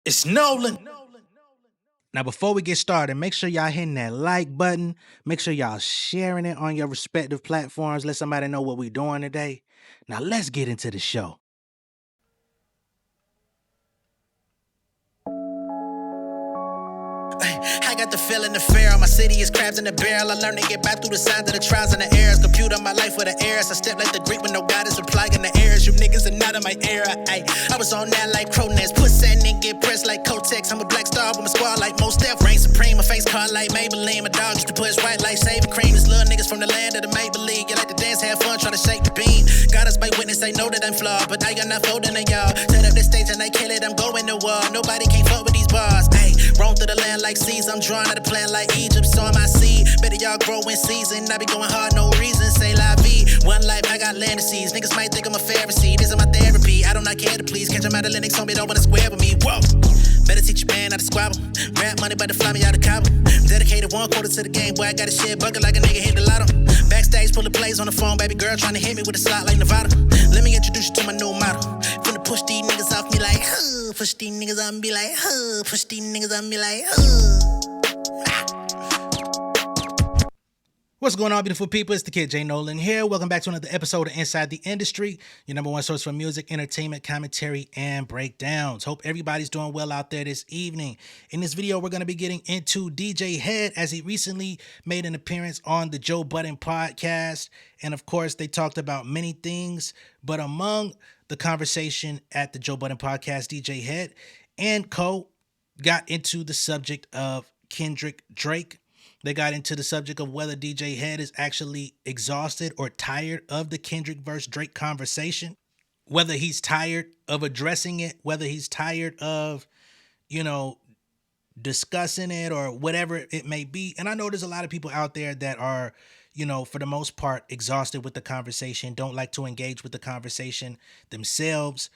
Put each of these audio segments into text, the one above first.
It's Nolan. Now, before we get started, make sure y'all hitting that like button. Make sure y'all sharing it on your respective platforms. Let somebody know what we're doing today. Now, let's get into the show. I got the feeling the fear. My city is crabs in the barrel. I learned to get back through the signs of the trials and the errors. Compute on my life with the heirs. I step like the Greek with no guidance, applying the airs. You niggas are not in my era. I was on that like Cronets. Put sand and get pressed like Kotex. I'm a black star with my squad like Most Def. Reign supreme, my face card like Maybelline. My dog used to push white like Saving Cream. These little niggas from the land of the Maybelline. You like to dance, have fun, try to shake the beam. Got us by witness, they know that I'm flawed. But I got not folding to y'all. Set up the stage and I kill it, I'm going to war. Nobody can fuck with these bars. Roam through the land like seas. I'm drawing out a plan like Egypt, sowing my seed. Better y'all grow in season. I be going hard, no reason. Say la vie. One life, I got land to seize. Niggas might think I'm a Pharisee. This is my therapy. I do not care to please. Catch a out of Linux, homie, don't wanna square with me. Whoa. Better teach your man how to squabble. Rap money, but to fly me out of Cabo. Dedicated 1/4 to the game, boy. I got a shit bucket like a nigga hit the lotto. Backstage, pulling plays on the phone, baby girl trying to hit me with a slot like Nevada. Let me introduce you to my new model. Finna push these niggas off me like, push these niggas on me like, push these niggas on me like, What's going on, beautiful people? It's the kid J Nolan here. Welcome back to another episode of Inside the Industry, your number one source for music, entertainment, commentary, and breakdowns. Hope everybody's doing well out there this evening. In this video, we're going to be getting into DJ Head as he recently made an appearance on the Joe Budden podcast. And of course, they talked about many things, but among the conversation at the Joe Budden podcast, DJ Head and co got into the subject of Kendrick Drake. They got into the subject of whether DJ Head is actually exhausted or tired of the Kendrick versus Drake conversation, whether he's tired of addressing it, whether he's tired of, discussing it or whatever it may be. And I know there's a lot of people out there that are, for the most part, exhausted with the conversation, don't like to engage with the conversation themselves,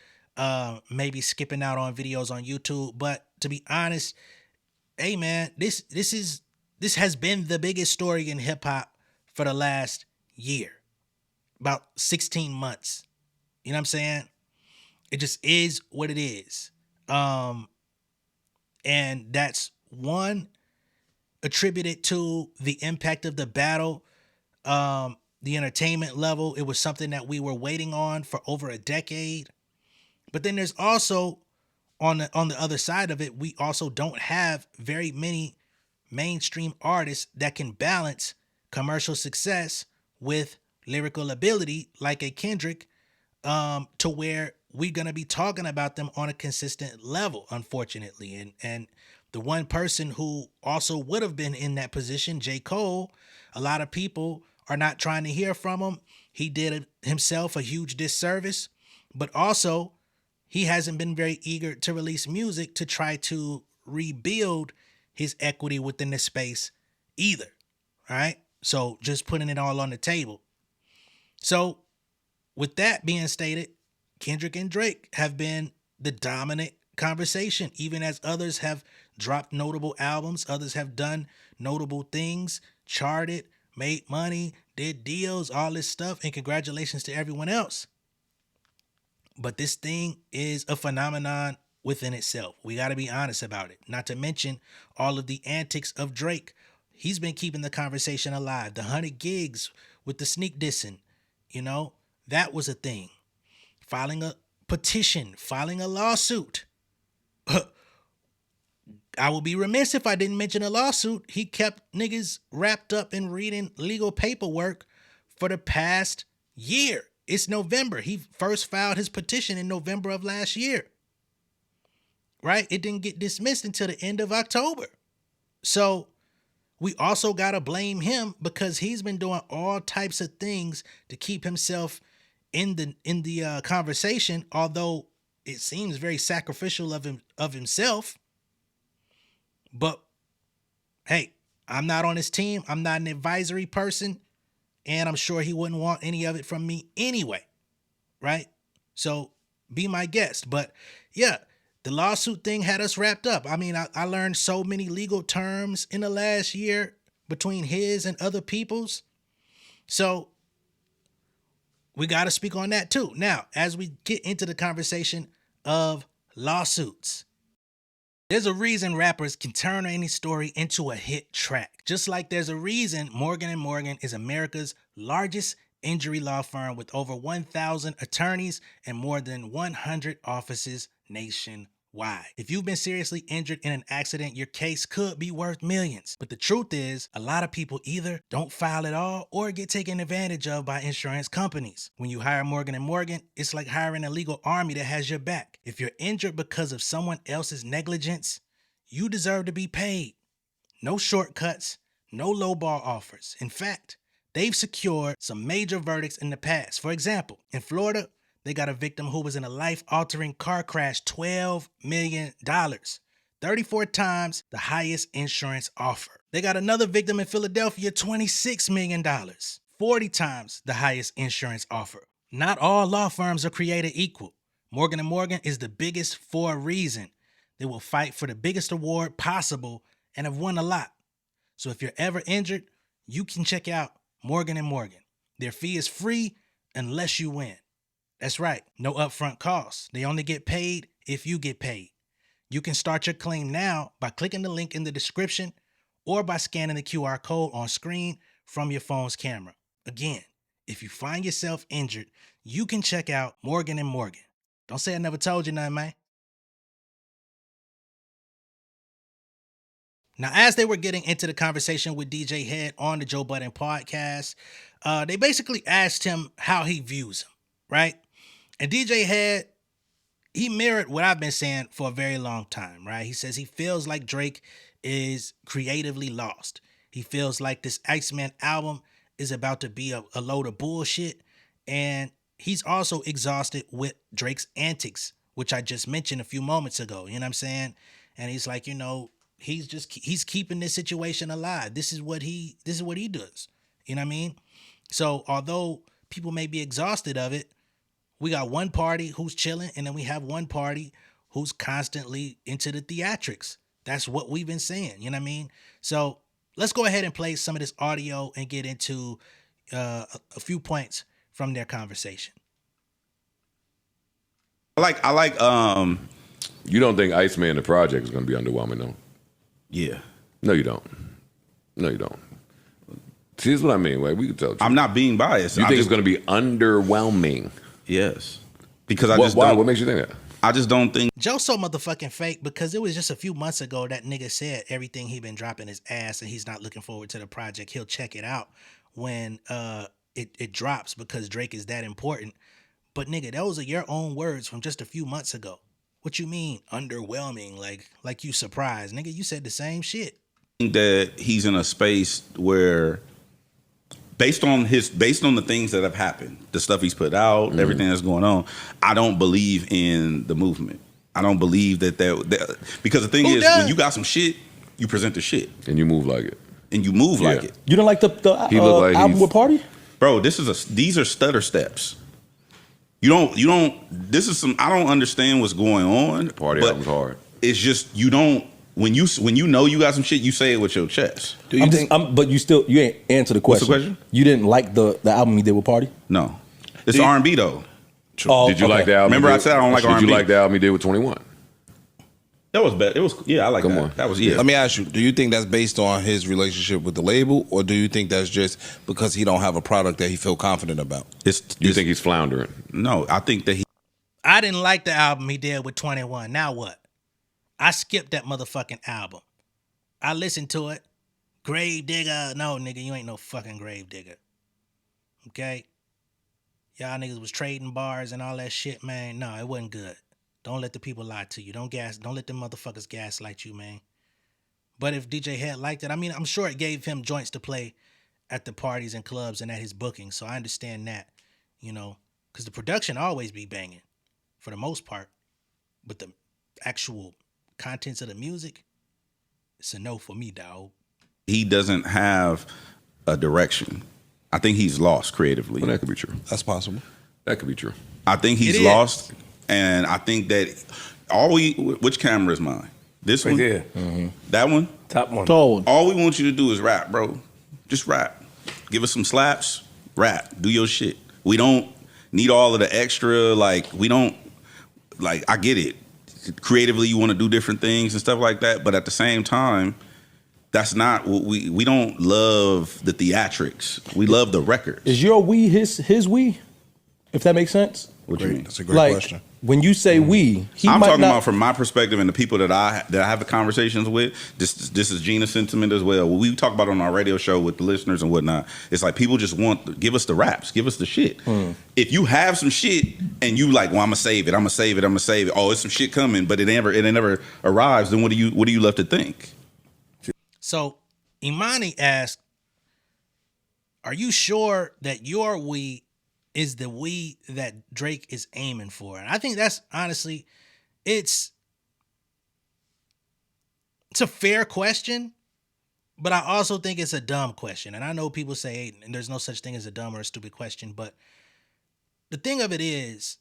maybe skipping out on videos on YouTube. But to be honest, hey man, this has been the biggest story in hip hop for the last year, about 16 months. You know what I'm saying? It just is what it is. And that's one, attributed to the impact of the battle, the entertainment level. It was something that we were waiting on for over a decade. But then there's also on the other side of it, we also don't have very many mainstream artists that can balance commercial success with lyrical ability like a Kendrick, to where we're going to be talking about them on a consistent level, unfortunately. And the one person who also would have been in that position, J. Cole, a lot of people are not trying to hear from him. He did himself a huge disservice, but also he hasn't been very eager to release music to try to rebuild his equity within the space either. All right. So just putting it all on the table. So with that being stated, Kendrick and Drake have been the dominant conversation, even as others have dropped notable albums. Others have done notable things, charted, made money, did deals, all this stuff. And congratulations to everyone else. But this thing is a phenomenon within itself. We got to be honest about it. Not to mention all of the antics of Drake. He's been keeping the conversation alive. The 100 gigs with the sneak dissing, that was a thing. Filing a petition, filing a lawsuit. I would be remiss if I didn't mention a lawsuit. He kept niggas wrapped up in reading legal paperwork for the past year. It's November. He first filed his petition in November of last year. Right? It didn't get dismissed until the end of October. So we also got to blame him because he's been doing all types of things to keep himself in the conversation, although it seems very sacrificial of himself. But hey, I'm not on his team. I'm not an advisory person, and I'm sure he wouldn't want any of it from me anyway. Right? So be my guest. But yeah, the lawsuit thing had us wrapped up. I mean, I learned so many legal terms in the last year between his and other people's. So we got to speak on that too. Now, as we get into the conversation of lawsuits, There's a reason rappers can turn any story into a hit track. Just like there's a reason Morgan & Morgan is America's largest injury law firm with over 1,000 attorneys and more than 100 offices nationwide. If you've been seriously injured in an accident, your case could be worth millions. But the truth is, a lot of people either don't file at all or get taken advantage of by insurance companies. When you hire Morgan & Morgan, it's like hiring a legal army that has your back. If you're injured because of someone else's negligence, you deserve to be paid. No shortcuts, no lowball offers. In fact, they've secured some major verdicts in the past. For example, in Florida, they got a victim who was in a life-altering car crash, $12 million. 34 times the highest insurance offer. They got another victim in Philadelphia, $26 million. 40 times the highest insurance offer. Not all law firms are created equal. Morgan & Morgan is the biggest for a reason. They will fight for the biggest award possible and have won a lot. So if you're ever injured, you can check out Morgan & Morgan. Their fee is free unless you win. That's right, no upfront costs. They only get paid if you get paid. You can start your claim now by clicking the link in the description or by scanning the QR code on screen from your phone's camera. Again, if you find yourself injured, you can check out Morgan & Morgan. Don't say I never told you nothing, man. Now, as they were getting into the conversation with DJ Head on the Joe Budden podcast, they basically asked him how he views him, right? And DJ Head, he mirrored what I've been saying for a very long time, right? He says he feels like Drake is creatively lost. He feels like this Iceman album is about to be a load of bullshit. And he's also exhausted with Drake's antics, which I just mentioned a few moments ago. You know what I'm saying? And he's like, you know, he's keeping this situation alive. This is what he does. You know what I mean? So although people may be exhausted of it, we got one party who's chilling, and then we have one party who's constantly into the theatrics. That's what we've been saying. You know what I mean? So let's go ahead and play some of this audio and get into a few points from their conversation. I like You don't think Iceman the project is going to be underwhelming, though? Yeah. No, you don't. No, you don't. See, here's what I mean. Like, we can tell. I'm not being biased. You think it's going to be underwhelming? Yes. Because why? What makes you think that? I just don't think Joe's so motherfucking fake because it was just a few months ago that nigga said everything he been dropping his ass and he's not looking forward to the project. He'll check it out when it drops because Drake is that important. But nigga, those are your own words from just a few months ago. What you mean underwhelming? Like you surprised, nigga? You said the same shit. that he's in a space where based on the things that have happened, the stuff he's put out, everything that's going on, I don't believe in the movement. I don't believe that because the thing is, when you got some shit, you present the shit. And you move like it. And you move like it. You don't like the like album with Party? Bro, these are stutter steps. You don't this is some I don't understand what's going on. The Party album's hard. It's just you don't when you know you got some shit, you say it with your chest. Do you but you ain't answer the question. What's the question? You didn't like the album he did with Party? No. It's R&B though. Oh, did you like the album? Remember I said I don't like R&B. Did you like the album he did with 21? That was bad. It was I like Come that. on. That was Let me ask you, do you think that's based on his relationship with the label, or do you think that's just because he don't have a product that he feel confident about? You think he's floundering? No, I think that I didn't like the album he did with 21. Now what? I skipped that motherfucking album. I listened to it. Grave digger. No, nigga, you ain't no fucking grave digger. Okay? Y'all niggas was trading bars and all that shit, man. No, it wasn't good. Don't let the people lie to you. Don't let them motherfuckers gaslight you, man. But if DJ Head liked it, I mean, I'm sure it gave him joints to play at the parties and clubs and at his bookings. So I understand that, you know, because the production always be banging for the most part. But the actual contents of the music, it's a no for me, dog. he doesn't have a direction. I think he's lost creatively. Well, that could be true. That's possible. That could be true. I think he's lost, and I think that which camera is mine? This one? Yeah. Mm-hmm. That one? Top one. All we want you to do is rap, bro. Just rap. Give us some slaps, rap. Do your shit. We don't need all of the extra, we don't, I get it. creatively you want to do different things and stuff like that. But at the same time, that's not what we don't love the theatrics. We love the record. Is your we his we? If that makes sense. What do you mean? That's a great question. When you say we, I'm talking about from my perspective and the people that I have the conversations with. This is Gina's sentiment as well. We talk about it on our radio show with the listeners and whatnot. It's like people just give us the raps, give us the shit. If you have some shit and you like, well, I'm gonna save it. Oh, it's some shit coming, but it never arrives. Then what do you left to think? So Imani asked, "Are you sure that your we is the we that Drake is aiming for?" And I think that's honestly, it's a fair question, but I also think it's a dumb question. And I know people say, hey, and there's no such thing as a dumb or a stupid question, but the thing of it is,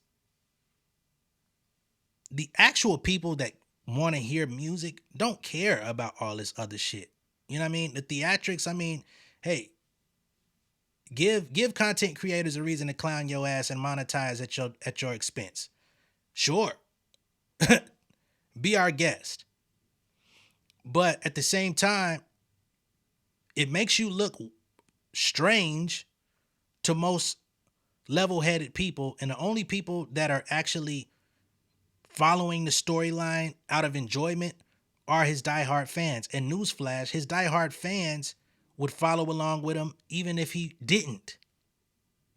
the actual people that want to hear music don't care about all this other shit. You know what I mean? The theatrics, I mean, hey, give content creators a reason to clown your ass and monetize at your expense. Sure. Be our guest. But at the same time, it makes you look strange to most level-headed people, and the only people that are actually following the storyline out of enjoyment are his diehard fans. And newsflash, his diehard fans would follow along with him even if he didn't.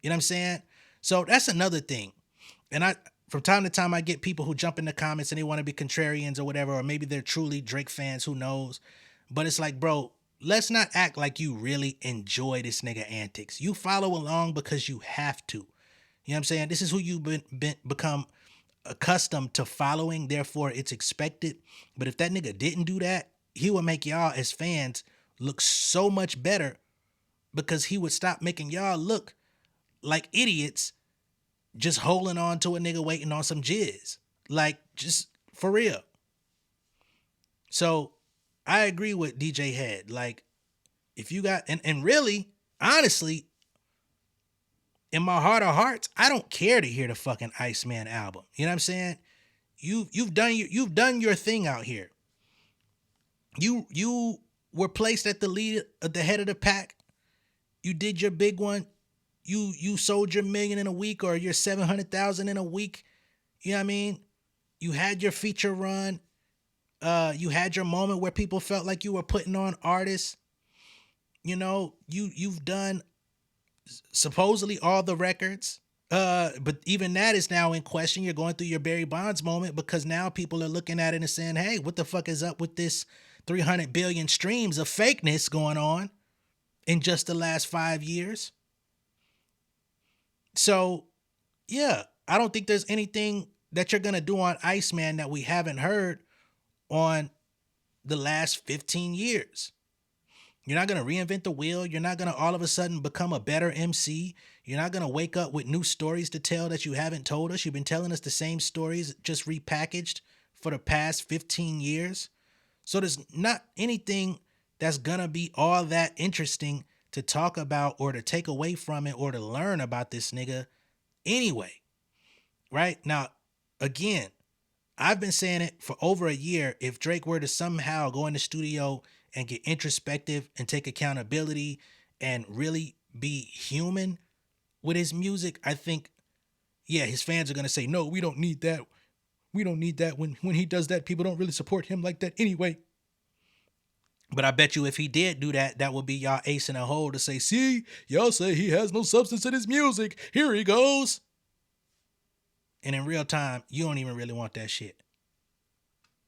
You know what I'm saying? So that's another thing. And from time to time, I get people who jump in the comments and they want to be contrarians or whatever, or maybe they're truly Drake fans, who knows? But it's like, bro, let's not act like you really enjoy this nigga antics. You follow along because you have to. You know what I'm saying? This is who you've become accustomed to following, therefore it's expected. But if that nigga didn't do that, he would make y'all as fans look so much better, because he would stop making y'all look like idiots just holding on to a nigga waiting on some jizz. Like, just for real. So I agree with DJ Head. Like, if you got, and really, honestly, in my heart of hearts, I don't care to hear the fucking Iceman album. You know what I'm saying? You've done your thing out here. You were placed at the head of the pack. You did your big one. You sold your $1 million in a week, or your 700,000 in a week. You know what I mean? You had your feature run. You had your moment where people felt like you were putting on artists. You know, you've done supposedly all the records. But even that is now in question. You're going through your Barry Bonds moment, because now people are looking at it and saying, hey, what the fuck is up with this 300 billion streams of fakeness going on in just the last 5 years? So, yeah, I don't think there's anything that you're going to do on Iceman that we haven't heard on the last 15 years. You're not going to reinvent the wheel. You're not going to all of a sudden become a better MC. You're not going to wake up with new stories to tell that you haven't told us. You've been telling us the same stories, just repackaged for the past 15 years. So there's not anything that's going to be all that interesting to talk about or to take away from it or to learn about this nigga anyway. Right? Now, again, I've been saying it for over a year. If Drake were to somehow go in the studio and get introspective and take accountability and really be human with his music, I think, yeah, his fans are going to say, no, we don't need that. We don't need that. When he does that, people don't really support him like that anyway. But I bet you if he did do that, that would be y'all ace in a hole to say, see, y'all say he has no substance in his music. Here he goes. And in real time, you don't even really want that shit.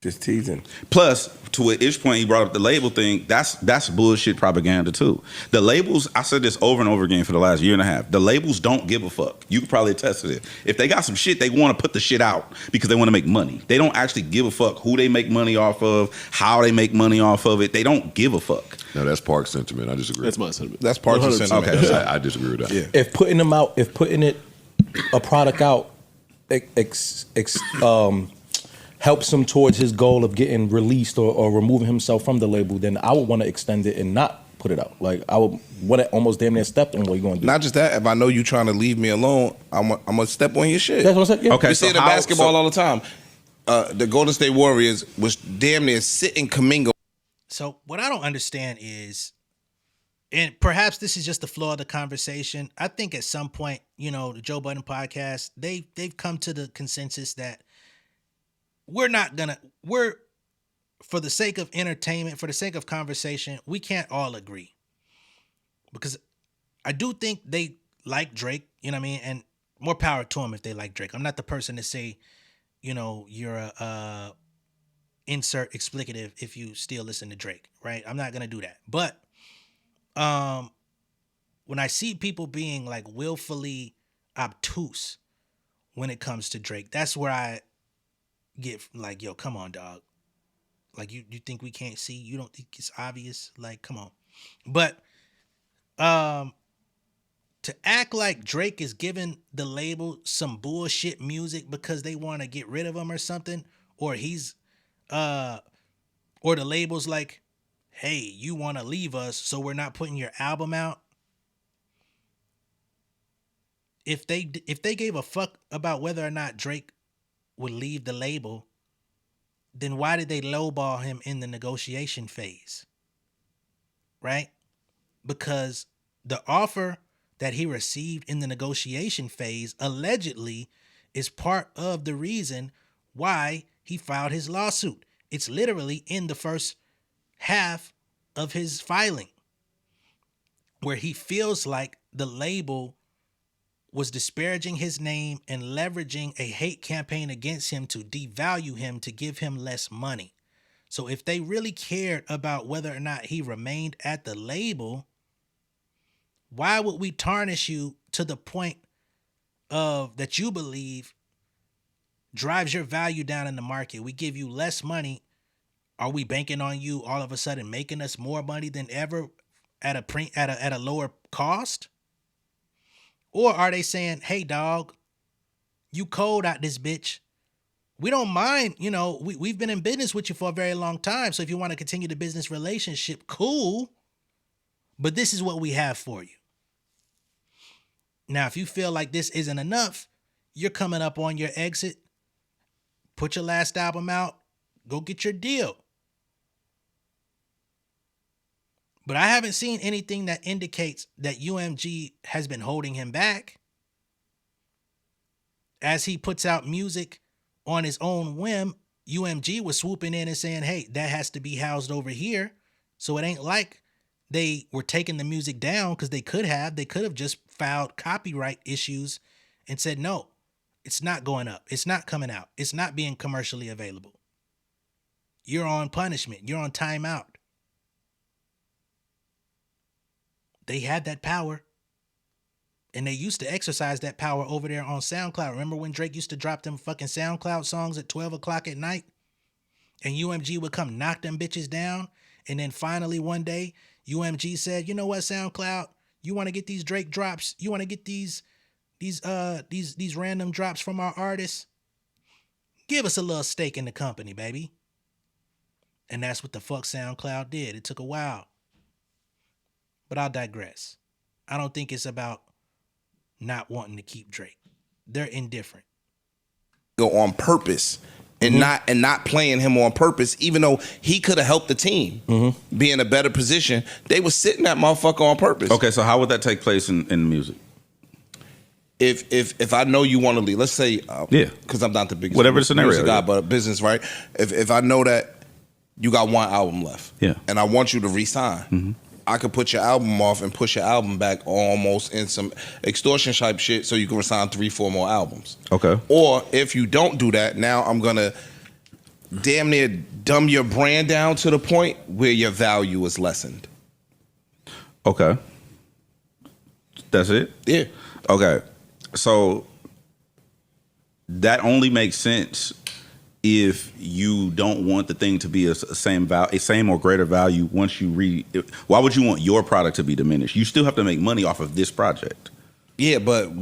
Just teasing. Plus, to Ish's point, he brought up the label thing. That's bullshit propaganda too. The labels, I said this over and over again for the last year and a half. The labels don't give a fuck. You can probably attest to it. If they got some shit, they want to put the shit out because they want to make money. They don't actually give a fuck who they make money off of, how they make money off of it. They don't give a fuck. No, that's Park's sentiment. I disagree. That's my sentiment. That's Park's sentiment. Okay, I disagree with that. Yeah. If putting a product out, helps him towards his goal of getting released or removing himself from the label, then I would want to extend it and not put it out. Like, I would want to almost damn near step on what you're going to do. Not just that, if I know you trying to leave me alone, I'm going to step on your shit. That's what I said. Yeah. Okay, We see it in basketball all the time. the Golden State Warriors was damn near sitting Kaminga. So what I don't understand is, and perhaps this is just the flow of the conversation, I think at some point, you know, the Joe Budden podcast, they've come to the consensus that we're for the sake of entertainment, for the sake of conversation, we can't all agree. Because I do think they like Drake, you know what I mean? And more power to them if they like Drake. I'm not the person to say, you know, you're a insert explicative if you still listen to Drake, right? I'm not gonna do that. But when I see people being like willfully obtuse when it comes to Drake, that's where I get like, yo, come on, dog. Like you think we can't see? You don't think it's obvious? Like, come on. But to act like Drake is giving the label some bullshit music because they want to get rid of him or something, or he's or the label's like, hey, you want to leave us, so we're not putting your album out. If they gave a fuck about whether or not Drake would leave the label, then why did they lowball him in the negotiation phase? Right? Because the offer that he received in the negotiation phase allegedly is part of the reason why he filed his lawsuit. It's literally in the first half of his filing, where he feels like the label was disparaging his name and leveraging a hate campaign against him to devalue him, to give him less money. So if they really cared about whether or not he remained at the label, why would we tarnish you to the point of that you believe drives your value down in the market? We give you less money. Are we banking on you all of a sudden making us more money than ever at a lower cost? Or are they saying, hey, dog, you cold out this bitch. We don't mind, you know, we've been in business with you for a very long time. So if you want to continue the business relationship, cool. But this is what we have for you. Now, if you feel like this isn't enough, you're coming up on your exit. Put your last album out. Go get your deal. But I haven't seen anything that indicates that UMG has been holding him back. As he puts out music on his own whim, UMG was swooping in and saying, hey, that has to be housed over here. So it ain't like they were taking the music down, because they could have. They could have just filed copyright issues and said, no, it's not going up. It's not coming out. It's not being commercially available. You're on punishment. You're on timeout. They had that power. And they used to exercise that power over there on SoundCloud. Remember when Drake used to drop them fucking SoundCloud songs at 12 o'clock at night? And UMG would come knock them bitches down. And then finally one day, UMG said, you know what, SoundCloud? You want to get these Drake drops? You want to get these random drops from our artists? Give us a little stake in the company, baby. And that's what the fuck SoundCloud did. It took a while. But I'll digress. I don't think it's about not wanting to keep Drake. They're indifferent. Go on purpose and not playing him on purpose, even though he could have helped the team be in a better position. They was sitting that motherfucker on purpose. Okay, so how would that take place in the music? If I know you want to leave, let's say, because I'm not the biggest whatever the scenario, music guy, but business, right? If I know that you got one album left, and I want you to re-sign, I could put your album off and push your album back almost in some extortion type shit so you can resign 3-4 more albums. Okay. Or if you don't do that, now I'm going to damn near dumb your brand down to the point where your value is lessened. Okay. That's it? Yeah. Okay. So that only makes sense if you don't want the thing to be a same or greater value once you why would you want your product to be diminished? You still have to make money off of this project. Yeah, but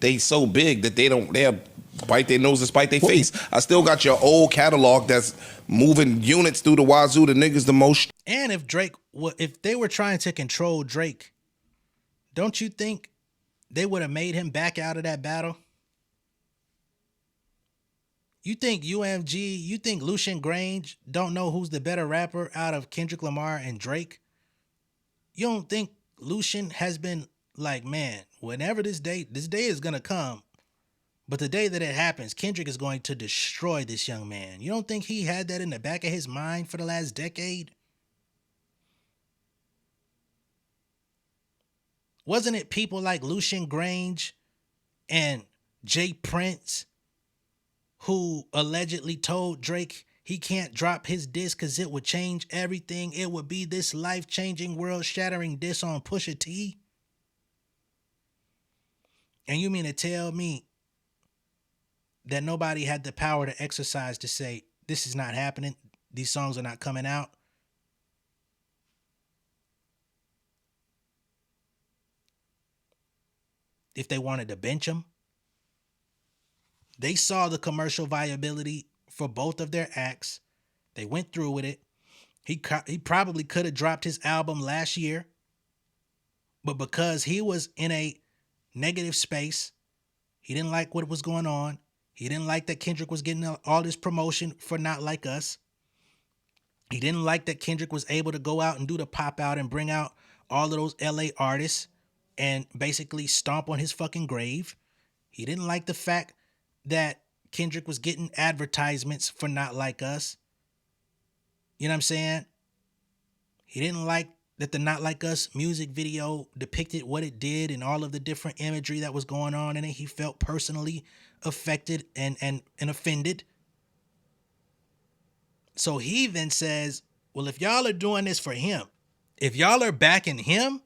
they so big that they'll bite their nose and spite their face. I still got your old catalog that's moving units through the wazoo. The niggas the most. And if they were trying to control Drake, don't you think they would have made him back out of that battle? You think UMG, you think Lucian Grange don't know who's the better rapper out of Kendrick Lamar and Drake? You don't think Lucian has been like, man, whenever this day is gonna come, but the day that it happens, Kendrick is going to destroy this young man. You don't think he had that in the back of his mind for the last decade? Wasn't it people like Lucian Grange and Jay Prince who allegedly told Drake he can't drop his diss because it would change everything? It would be this life-changing, world-shattering diss on Pusha T? And you mean to tell me that nobody had the power to exercise to say, this is not happening, these songs are not coming out? If they wanted to bench him? They saw the commercial viability for both of their acts. They went through with it. He probably could have dropped his album last year, but because he was in a negative space, he didn't like what was going on. He didn't like that Kendrick was getting all this promotion for Not Like Us. He didn't like that Kendrick was able to go out and do the pop out and bring out all of those LA artists and basically stomp on his fucking grave. He didn't like the fact that Kendrick was getting advertisements for Not Like Us. You know what I'm saying? He didn't like that the Not Like Us music video depicted what it did and all of the different imagery that was going on in it. He felt personally affected and offended. So he then says, well, if y'all are doing this for him, if y'all are backing him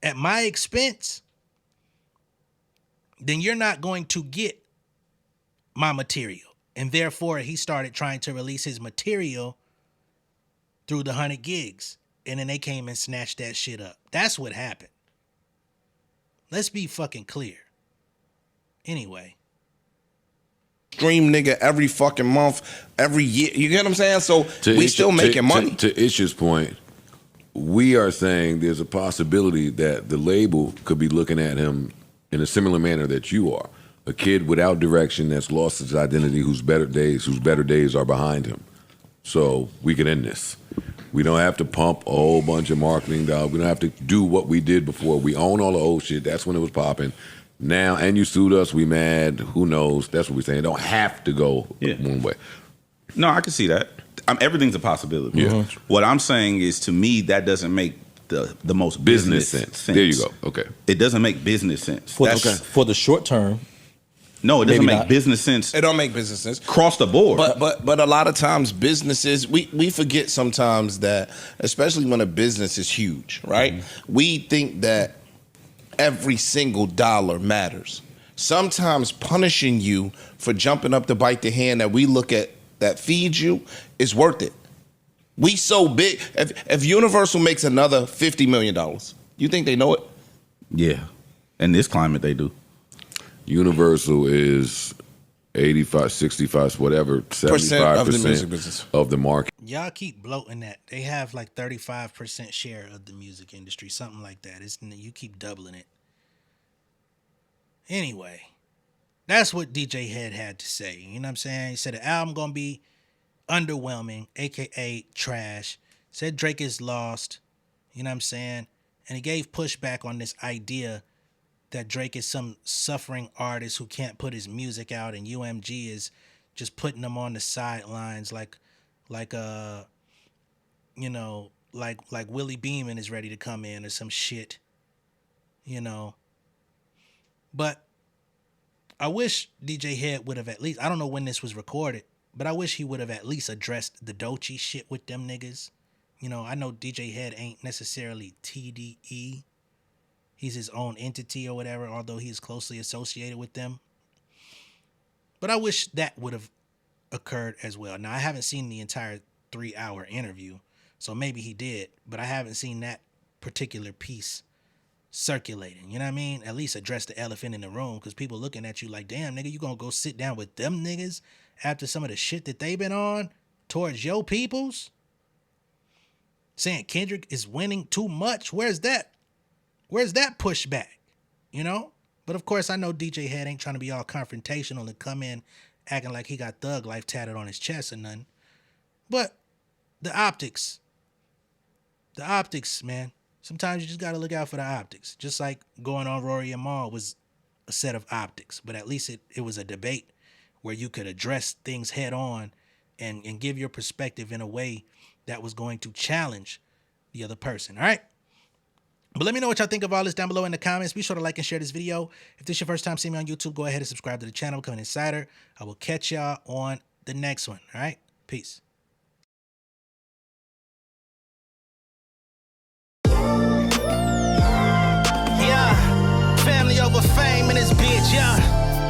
at my expense, then you're not going to get my material. And therefore, he started trying to release his material through the 100 gigs. And then they came and snatched that shit up. That's what happened. Let's be fucking clear. Anyway. Stream nigga every fucking month, every year. You get what I'm saying? So we still making money. To Ish's point, we are saying there's a possibility that the label could be looking at him in a similar manner that you are. A kid without direction that's lost his identity, whose better days are behind him. So we can end this. We don't have to pump a whole bunch of marketing dollars. We don't have to do what we did before. We own all the old shit. That's when it was popping. Now, and you sued us, we mad. Who knows? That's what we're saying. Don't have to go one way. No, I can see that. Everything's a possibility. Yeah. What I'm saying is, to me, that doesn't make the most business sense. There you go. Okay. It doesn't make business sense. For the short term. No, it doesn't make business sense. It don't make business sense across the board. But a lot of times businesses, we forget sometimes that, especially when a business is huge, right? Mm-hmm. We think that every single dollar matters. Sometimes punishing you for jumping up to bite the hand that we look at that feeds you is worth it. We so big. If Universal makes another $50 million, you think they know it? Yeah. In this climate, they do. Universal is 85, 65, whatever, 75% of the music business. Of the market. Y'all keep bloating that. They have like 35% share of the music industry, something like that. You keep doubling it. Anyway, that's what DJ Head had to say. You know what I'm saying? He said the album gonna be underwhelming, aka trash. Said Drake is lost. You know what I'm saying? And he gave pushback on this idea that Drake is some suffering artist who can't put his music out, and UMG is just putting him on the sidelines like Willie Beeman is ready to come in or some shit, you know. But I wish DJ Head would have at least, I don't know when this was recorded, but I wish he would have at least addressed the Doechii shit with them niggas. You know, I know DJ Head ain't necessarily TDE. He's his own entity or whatever, although he is closely associated with them. But I wish that would have occurred as well. Now, I haven't seen the entire 3-hour interview, so maybe he did, but I haven't seen that particular piece circulating. You know what I mean? At least address the elephant in the room, because people looking at you like, damn, nigga, you gonna go sit down with them niggas after some of the shit that they been on towards your peoples? Saying Kendrick is winning too much. Where's that? Where's that pushback? You know? But of course, I know DJ Head ain't trying to be all confrontational and come in acting like he got thug life tatted on his chest or nothing. But the optics, man. Sometimes you just gotta look out for the optics. Just like going on Rory and Mal was a set of optics, but at least it was a debate where you could address things head on and give your perspective in a way that was going to challenge the other person. All right. But let me know what y'all think of all this down below in the comments. Be sure to like and share this video. If this is your first time seeing me on YouTube, go ahead and subscribe to the channel, become an insider. I will catch y'all on the next one. All right. Peace. Yeah, family over fame in this bitch, yeah.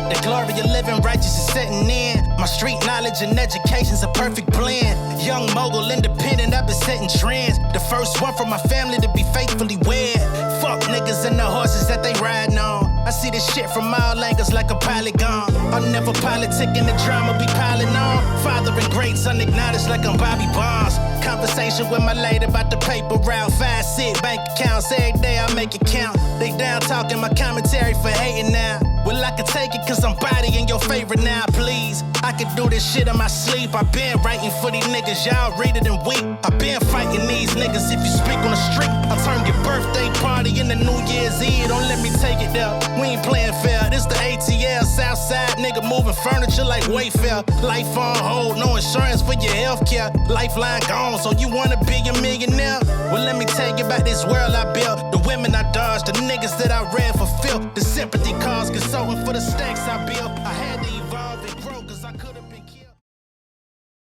The glory of living righteous is setting in. My street knowledge and education's a perfect blend. Young mogul, independent, I've been setting trends. The first one from my family to be faithfully wed. Fuck niggas and the horses that they riding on. I see this shit from all angles like a polygon. I'll never politic and the drama be piling on. Father and greats unacknowledged like I'm Bobby Bonds. Conversation with my lady about the paper route. 5 sit bank accounts every day I make it count. They down talking my commentary for hating now. Well, I can take it cause I'm bodying your favorite now, please. I can do this shit in my sleep. I been writing for these niggas, y'all read it and weep. I been fighting these niggas if you speak on the street. I'll turn your birthday party into New Year's Eve. Don't let me take it there. We ain't playing fair. This the ATL, Southside nigga moving furniture like Wayfair. Life on hold, no insurance for your healthcare. Lifeline gone, so you wanna be a millionaire? Well, let me tell you about this world I built. The women I dodged, the niggas that I read for filth. The sympathy calls, consulting for the stacks I built. I